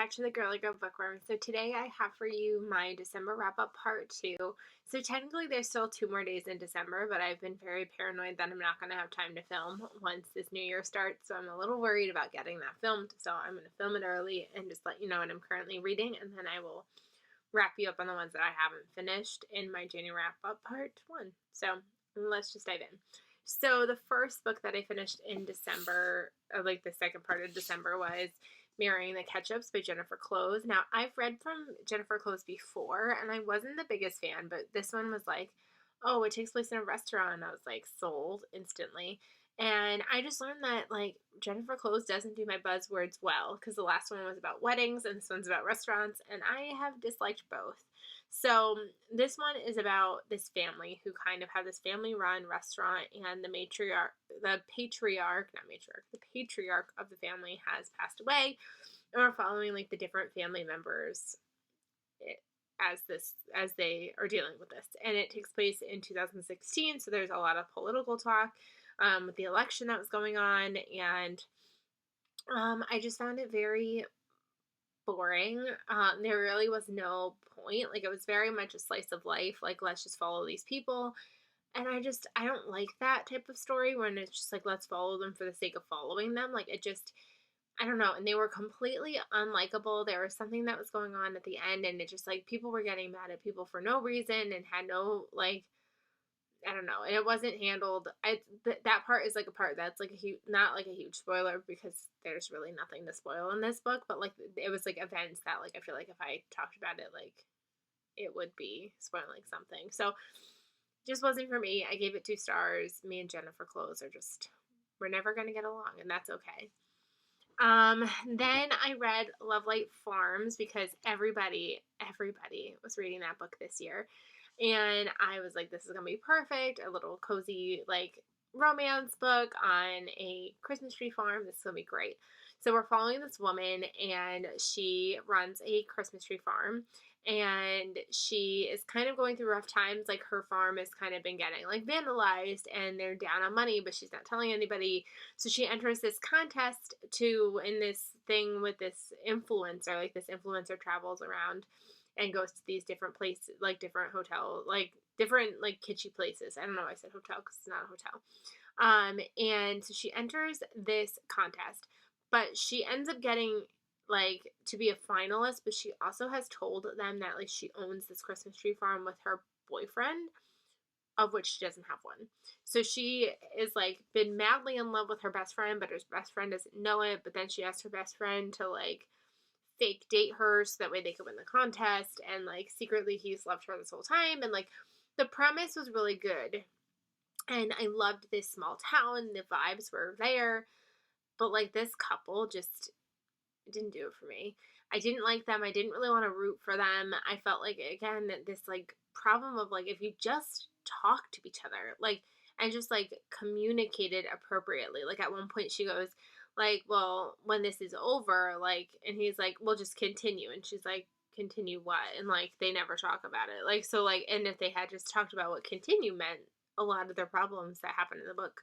back to the Girly Girl Bookworm. So today I have for you my December wrap-up part 2. So technically there's still 2 more days in December, but I've been very paranoid that I'm not going to have time to film once this new year starts. So I'm a little worried about getting that filmed. So I'm going to film it early and just let you know what I'm currently reading. And then I will wrap you up on the ones that I haven't finished in my January wrap-up part 1. So let's just dive in. So the first book that I finished in December, like the second part of December, was Marrying the Ketchups by Jennifer Cloisters. Now, I've read from Jennifer Cloisters before, and I wasn't the biggest fan, but this one was like, oh, it takes place in a restaurant. I was like, sold instantly. And I just learned that, like, Jennifer Cloisters doesn't do my buzzwords well, because the last one was about weddings, and this one's about restaurants, and I have disliked both. So this one is about this family who kind of have this family-run restaurant, and the patriarch of the family has passed away, and we're following like the different family members as they are dealing with this. And it takes place in 2016, so there's a lot of political talk with the election that was going on, and I just found it very boring. There really was no point. Like, it was very much a slice of life, like, let's just follow these people. And I don't like that type of story when it's just like, let's follow them for the sake of following them. Like, it just, I don't know. And they were completely unlikable. There was something that was going on at the end, and it just, like, people were getting mad at people for no reason and had no, like, I don't know, and it wasn't handled. That part is like a part that's like not like a huge spoiler, because there's really nothing to spoil in this book, but like it was like events that, like, I feel like if I talked about it, like, it would be spoiling something. So just wasn't for me. I gave it 2 stars. Me and Jennifer Cloisters we're never gonna get along, and that's okay. Then I read Love Light Farms because everybody was reading that book this year. And I was like, this is going to be perfect. A little cozy, like, romance book on a Christmas tree farm. This is going to be great. So we're following this woman, and she runs a Christmas tree farm. And she is kind of going through rough times. Like, her farm has kind of been getting, like, vandalized, and they're down on money, but she's not telling anybody. So she enters this contest in this thing with this influencer. Like, this influencer travels around and goes to these different places, like different hotel, like different, like, kitschy places. I don't know why I said hotel, because it's not a hotel. And so she enters this contest, but she ends up getting, like, to be a finalist, but she also has told them that, like, she owns this Christmas tree farm with her boyfriend, of which she doesn't have one. So she is, like, been madly in love with her best friend, but her best friend doesn't know it, but then she asked her best friend to, like, fake date her so that way they could win the contest, and, like, secretly he's loved her this whole time, and, like, the premise was really good, and I loved this small town, the vibes were there, but, like, this couple just didn't do it for me. I didn't like them. I didn't really want to root for them. I felt like, again, this, like, problem of, like, if you just talk to each other, like, and just, like, communicated appropriately. Like, at one point she goes, like, well, when this is over, like, and he's like, well, just continue. And she's like, continue what? And, like, they never talk about it. Like, so, like, and if they had just talked about what continue meant, a lot of their problems that happened in the book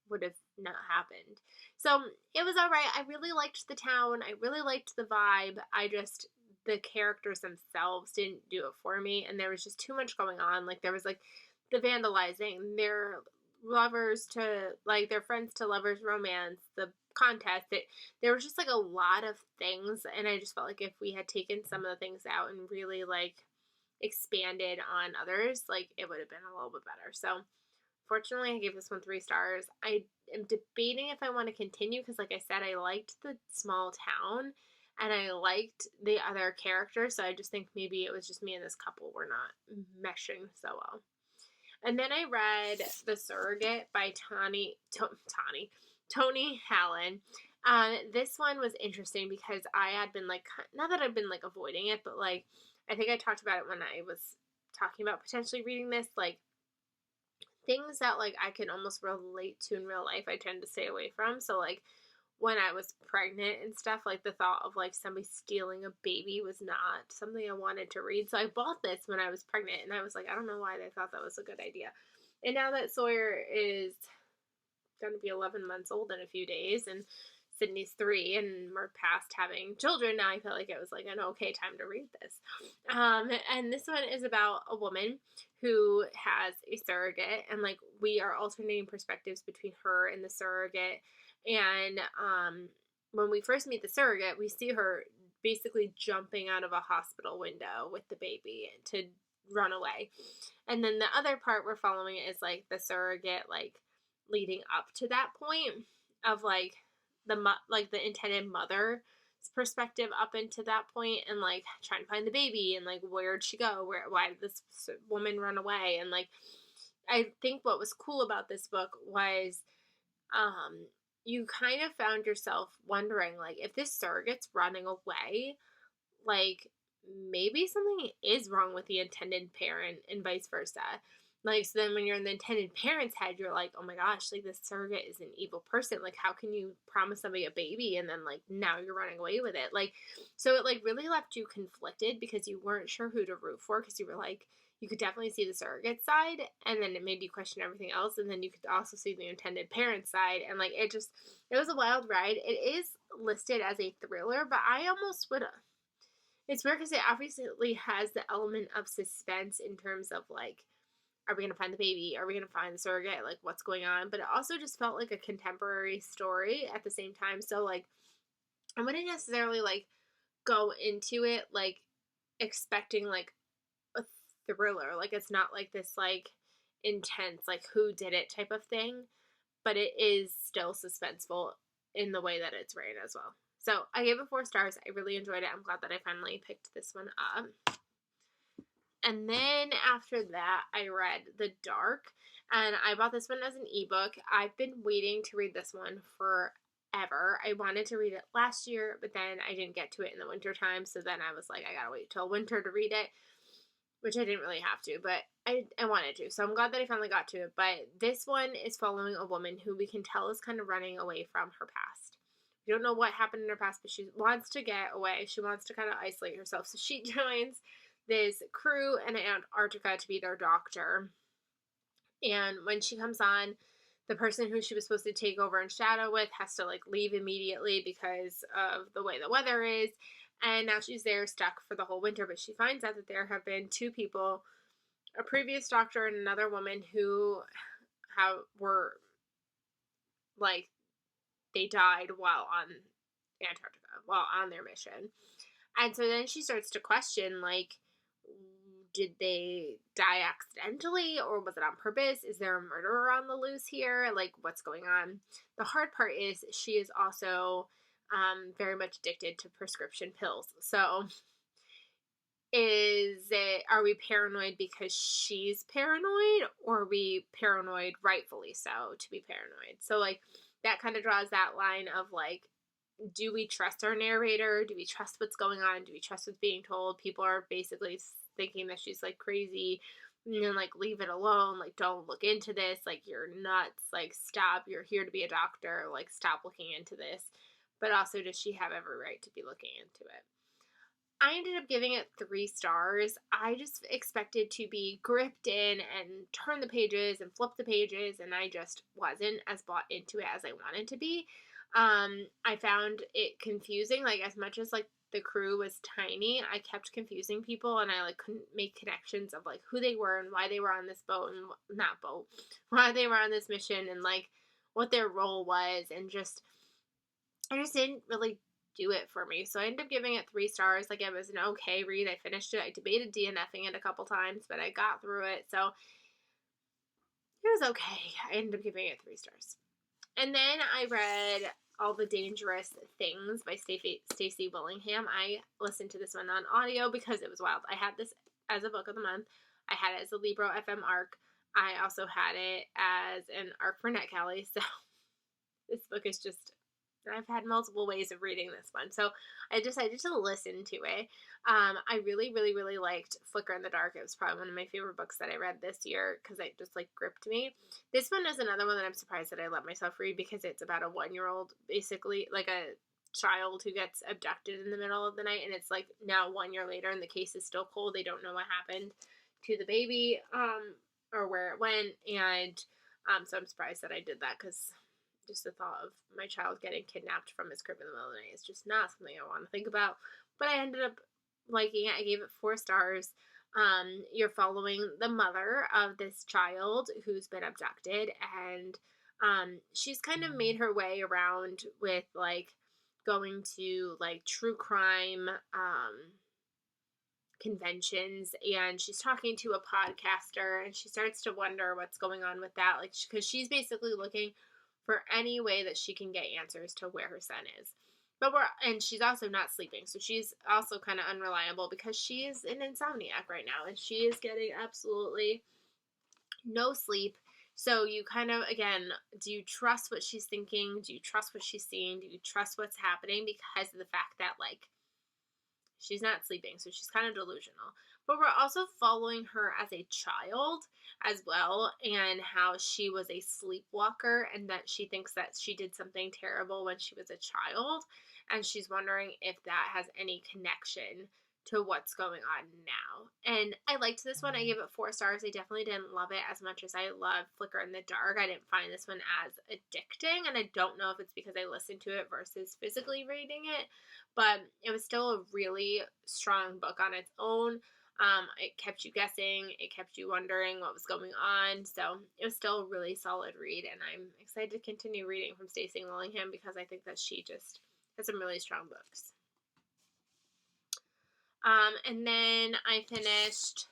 would have not happened. So it was all right. I really liked the town. I really liked the vibe. The characters themselves didn't do it for me. And there was just too much going on. Like, there was, like, the vandalizing, their lovers to, like, their friends to lovers romance, the contest. There was just, like, a lot of things, and I just felt like if we had taken some of the things out and really, like, expanded on others, like, it would have been a little bit better. So fortunately, I gave this one 3 stars. I am debating if I want to continue, because, like I said, I liked the small town, and I liked the other characters, so I just think maybe it was just me and this couple were not meshing so well. And then I read The Surrogate by Tony Hallen. This one was interesting because I had been, like, not that I've been, like, avoiding it, but, like, I think I talked about it when I was talking about potentially reading this, like, things that, like, I can almost relate to in real life, I tend to stay away from. So, like, when I was pregnant and stuff, like, the thought of, like, somebody stealing a baby was not something I wanted to read. So I bought this when I was pregnant, and I was like, I don't know why they thought that was a good idea. And now that Sawyer is going to be 11 months old in a few days, and Sydney's 3 and we're past having children. Now I feel like it was like an okay time to read this. And this one is about a woman who has a surrogate, and like we are alternating perspectives between her and the surrogate. And when we first meet the surrogate, we see her basically jumping out of a hospital window with the baby to run away. And then the other part we're following is like the surrogate, like leading up to that point of like the intended mother's perspective up into that point, and like trying to find the baby, and like where'd she go, why did this woman run away. And like I think what was cool about this book was you kind of found yourself wondering, like, if this surrogate's running away, like maybe something is wrong with the intended parent and vice versa. Like, so then when you're in the intended parent's head, you're like, oh my gosh, like this surrogate is an evil person. Like, how can you promise somebody a baby and then like now you're running away with it? Like, so it like really left you conflicted because you weren't sure who to root for, because you were like, you could definitely see the surrogate side, and then it made you question everything else, and then you could also see the intended parent side, and like it was a wild ride. It is listed as a thriller, but I almost would. It's weird because it obviously has the element of suspense in terms of like, are we going to find the baby? Are we going to find the surrogate? Like, what's going on? But it also just felt like a contemporary story at the same time. So, like, I wouldn't necessarily, like, go into it, like, expecting, like, a thriller. Like, it's not, like, this, like, intense, like, who did it type of thing. But it is still suspenseful in the way that it's written as well. So, I gave it 4 stars. I really enjoyed it. I'm glad that I finally picked this one up. And then after that, I read The Dark, and I bought this one as an ebook. I've been waiting to read this one forever. I wanted to read it last year, but then I didn't get to it in the winter time, so then I was like, I gotta wait till winter to read it, which I didn't really have to, but I wanted to, so I'm glad that I finally got to it. But this one is following a woman who we can tell is kind of running away from her past. We don't know what happened in her past, but she wants to get away. She wants to kind of isolate herself, so she joins this crew in Antarctica to be their doctor. And when she comes on, the person who she was supposed to take over and shadow with has to like leave immediately because of the way the weather is. And now she's there stuck for the whole winter. But she finds out that there have been 2 people, a previous doctor and another woman, who were like, they died while on Antarctica, while on their mission. And so then she starts to question, like, did they die accidentally, or was it on purpose? Is there a murderer on the loose here? Like, what's going on? The hard part is she is also very much addicted to prescription pills. So are we paranoid because she's paranoid, or are we paranoid rightfully so to be paranoid? So like that kind of draws that line of like, do we trust our narrator? Do we trust what's going on? Do we trust what's being told? People are basically thinking that she's like crazy, and then like, leave it alone, like don't look into this, like you're nuts, like stop, you're here to be a doctor, like stop looking into this. But also, does she have every right to be looking into it? I ended up giving it 3 stars. I just expected to be gripped in and turn the pages and flip the pages, and I just wasn't as bought into it as I wanted to be. I found it confusing, like as much as like the crew was tiny, I kept confusing people, and I like couldn't make connections of like who they were and why they were on this boat, and why they were on this mission, and like what their role was, and I just didn't really do it for me. So I ended up giving it 3 stars. Like, it was an okay read. I finished it. I debated DNFing it a couple times, but I got through it. So it was okay. I ended up giving it 3 stars. And then I read All the Dangerous Things by Stacey Willingham. I listened to this one on audio because it was wild. I had this as a book of the month. I had it as a Libro FM ARC. I also had it as an ARC for Netgalley. So this book is just, I've had multiple ways of reading this one. So I decided to listen to it. I really, really, really liked Flicker in the Dark. It was probably one of my favorite books that I read this year because it just like gripped me. This one is another one that I'm surprised that I let myself read because it's about a 1-year-old, basically like a child who gets abducted in the middle of the night, and it's like now 1 year later and the case is still cold. They don't know what happened to the baby or where it went, and so I'm surprised that I did that because just the thought of my child getting kidnapped from his crib in the middle of the night is just not something I want to think about. But I ended up liking it. I gave it 4 stars. You're following the mother of this child who's been abducted, and she's kind of made her way around with like going to like true crime conventions, and she's talking to a podcaster, and she starts to wonder what's going on with that, like because she's basically looking for any way that she can get answers to where her son is. And she's also not sleeping, so she's also kind of unreliable because she is an insomniac right now, and she is getting absolutely no sleep. So you kind of, again, do you trust what she's thinking? Do you trust what she's seeing? Do you trust what's happening? Because of the fact that, like, she's not sleeping, so she's kind of delusional. But we're also following her as a child as well, and how she was a sleepwalker, and that she thinks that she did something terrible when she was a child, and she's wondering if that has any connection to what's going on now. And I liked this one. I gave it 4 stars. I definitely didn't love it as much as I loved Flicker in the Dark. I didn't find this one as addicting, and I don't know if it's because I listened to it versus physically reading it, but it was still a really strong book on its own. It kept you guessing. It kept you wondering what was going on. So it was still a really solid read, and I'm excited to continue reading from Stacey Lillingham because I think that she just has some really strong books. And then I finished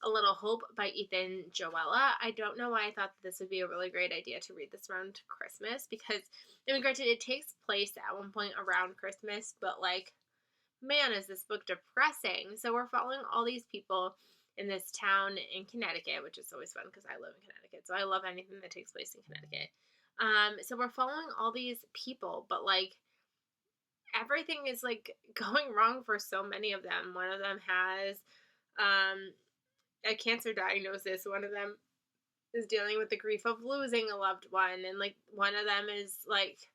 A Little Hope by Ethan Joella. I don't know why I thought that this would be a really great idea to read this around Christmas, because, I mean, granted, it takes place at one point around Christmas, but, like, man, is this book depressing. So we're following all these people in this town in Connecticut, which is always fun because I live in Connecticut, so I love anything that takes place in Connecticut. So we're following all these people, but, like, everything is like going wrong for so many of them. One of them has a cancer diagnosis. One of them is dealing with the grief of losing a loved one, and like one of them is like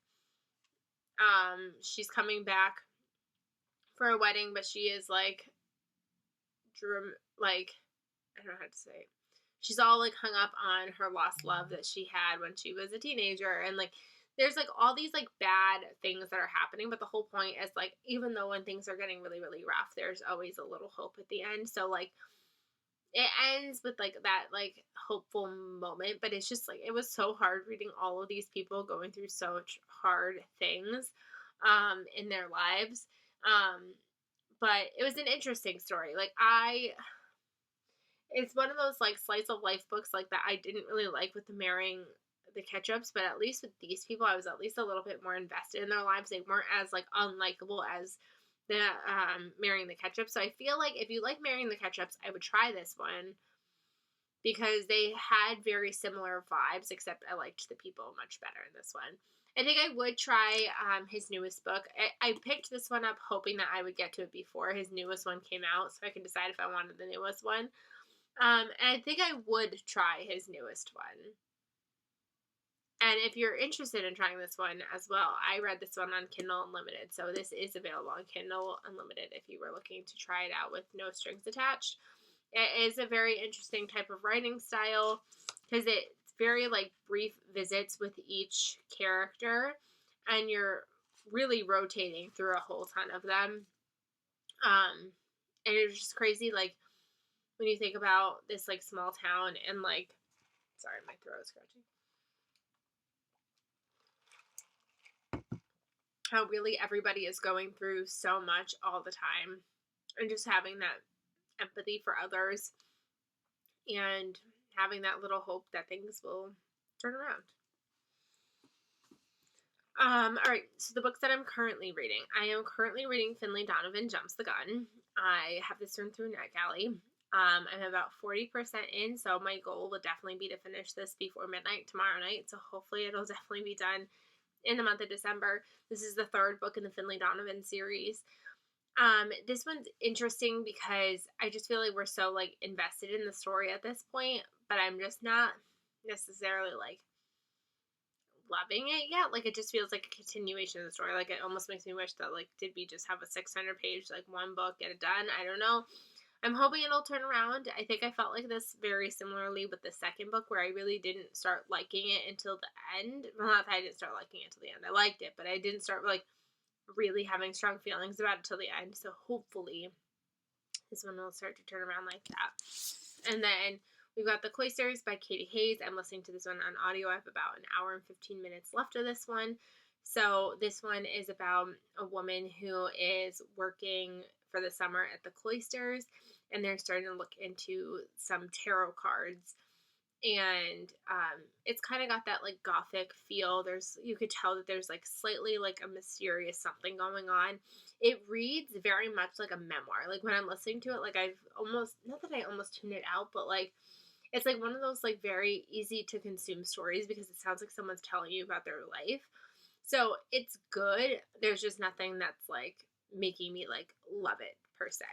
she's coming back for a wedding, but she is like I don't know how to say it. She's all like hung up on her lost love that she had when she was a teenager, and like there's like all these like bad things that are happening, but the whole point is like, even though when things are getting really, really rough, there's always a little hope at the end. So like it ends with like that like hopeful moment, but it's just like, it was so hard reading all of these people going through such hard things in their lives. But it was an interesting story. Like it's one of those like slice of life books like that I didn't really like with the Marrying the Ketchups, but at least with these people, I was at least a little bit more invested in their lives. They weren't as like unlikable as the Marrying the Ketchups. So I feel like if you like Marrying the Ketchups, I would try this one because they had very similar vibes, except I liked the people much better in this one. I think I would try his newest book. I picked this one up hoping that I would get to it before his newest one came out, so I could decide if I wanted the newest one. And I think I would try his newest one. And if you're interested in trying this one as well, I read this one on Kindle Unlimited. So this is available on Kindle Unlimited if you were looking to try it out with no strings attached. It is a very interesting type of writing style because it's very like brief visits with each character, and you're really rotating through a whole ton of them. And it's just crazy, like when you think about this like small town and like, sorry, my throat is scratchy. How really everybody is going through so much all the time, and just having that empathy for others and having that little hope that things will turn around. All right, so the books that I'm currently reading. I am currently reading Finlay Donovan Jumps the Gun. I have this turned through Netgalley. I'm about 40% in, so my goal would definitely be to finish this before midnight tomorrow night, so hopefully it'll definitely be done in the month of December. This is the 3rd book in the Finlay Donovan series. This one's interesting because I just feel like we're so like invested in the story at this point, but I'm just not necessarily like loving it yet. Like it just feels like a continuation of the story. Like it almost makes me wish that like, did we just have a 600 page like one book, get it done? I don't know. I'm hoping it'll turn around. I think I felt like this very similarly with the second book, where I really didn't start liking it until the end. Well, not that I didn't start liking it until the end. I liked it, but I didn't start like really having strong feelings about it till the end. So hopefully this one will start to turn around like that. And then we've got The Cloisters by Katie Hayes. I'm listening to this one on audio. I have about an hour and 15 minutes left of this one. So this one is about a woman who is working for the summer at the Cloisters, and they're starting to look into some tarot cards. And it's kind of got that like gothic feel. You could tell that there's like slightly like a mysterious something going on. It reads very much like a memoir. Like when I'm listening to it, like I've almost, not that I almost tune it out, but like it's like one of those like very easy to consume stories because it sounds like someone's telling you about their life. So it's good. There's just nothing that's like making me like love it per se.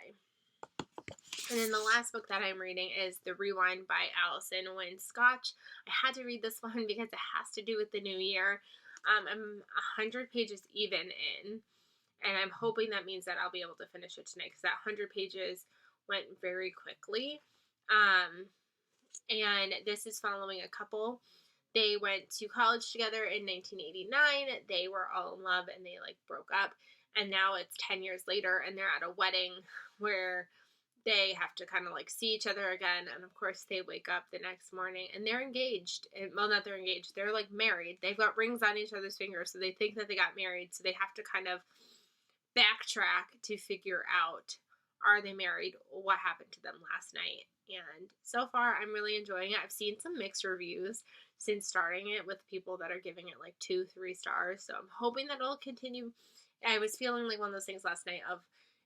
And then the last book that I'm reading is The Rewind by Alison Wynne Scotch. I had to read this one because it has to do with the new year. I'm 100 pages even in, and I'm hoping that means that I'll be able to finish it tonight because that 100 pages went very quickly. And this is following a couple. They went to college together in 1989. They were all in love and they like broke up. And now it's 10 years later and they're at a wedding where they have to kind of like see each other again. And of course they wake up the next morning and they're engaged. And, well, not they're engaged. They're like married. They've got rings on each other's fingers. So they think that they got married. So they have to kind of backtrack to figure out, are they married? What happened to them last night? And so far, I'm really enjoying it. I've seen some mixed reviews since starting it with people that are giving it like 2-3 stars. So I'm hoping that it'll continue. I was feeling like one of those things last night of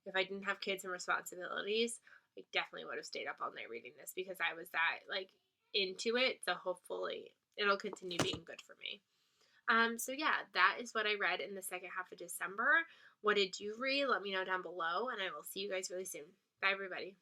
if I didn't have kids and responsibilities, I definitely would have stayed up all night reading this because I was that like into it. So hopefully it'll continue being good for me. So yeah, that is what I read in the second half of December. What did you read? Let me know down below, and I will see you guys really soon. Bye, everybody.